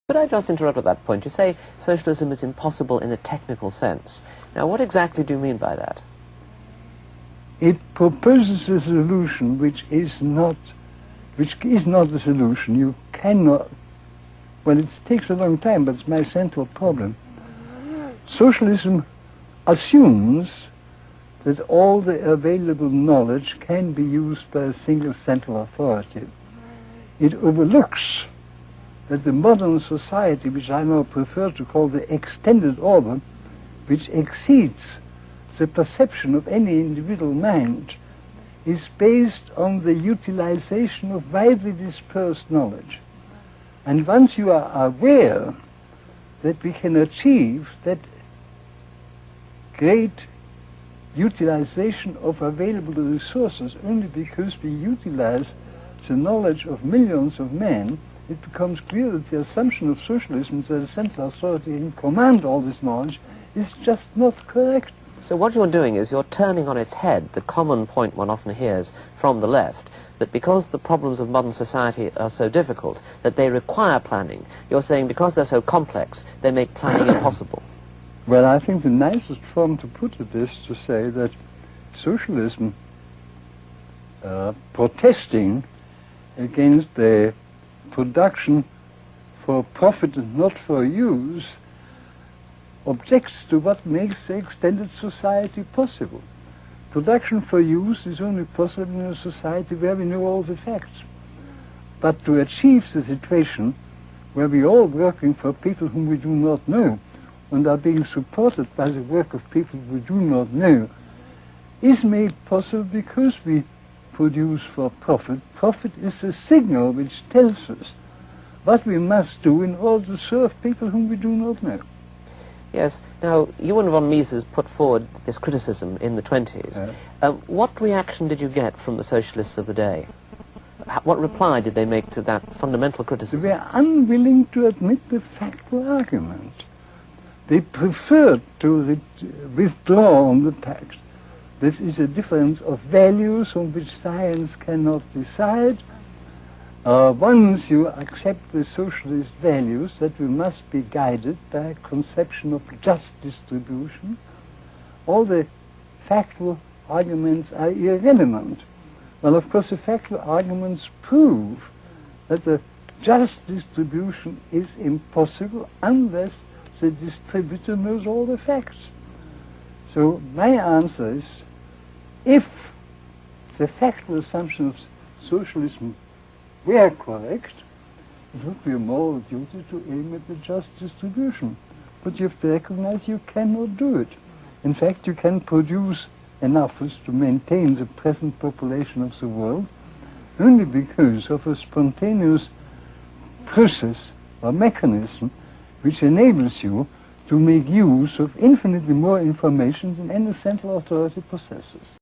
Could I just interrupt at that point? You say socialism is impossible in a technical sense. Now, what exactly do you mean by that? It proposes a solution which is not the solution. You cannot, well, it takes a long time, but it's my central problem. Socialism assumes that all the available knowledge can be used by a single central authority. It overlooks that the modern society, which I now prefer to call the extended order, which exceeds the perception of any individual mind, is based on the utilization of widely dispersed knowledge. And once you are aware that we can achieve that great utilization of available resources only because we utilize the knowledge of millions of men, it becomes clear that the assumption of socialism that a central authority can command all this knowledge is just not correct. So what you're doing is you're turning on its head the common point one often hears from the left, that because the problems of modern society are so difficult, that they require planning. You're saying because they're so complex, they make planning impossible. Well, I think the nicest form to put it is to say that socialism, protesting against the production for profit and not for use, objects to what makes the extended society possible. Production for use is only possible in a society where we know all the facts. But to achieve the situation where we are all working for people whom we do not know and are being supported by the work of people we do not know is made possible because we produce for profit. Profit is a signal which tells us what we must do in order to serve people whom we do not know. Yes. Now, you and von Mises put forward this criticism in the 20s. What reaction did you get from the socialists of the day? What reply did they make to that fundamental criticism? They were unwilling to admit the factual argument. They preferred to withdraw on the fact. This is a difference of values on which science cannot decide. Once you accept the socialist values that we must be guided by a conception of just distribution, all the factual arguments are irrelevant. Well, of course, the factual arguments prove that the just distribution is impossible unless the distributor knows all the facts. So my answer is, if the factual assumptions of socialism were correct, it would be a moral duty to aim at the just distribution. But you have to recognize you cannot do it. In fact, you can produce enough to maintain the present population of the world only because of a spontaneous process or mechanism which enables you to make use of infinitely more information than any central authority possesses.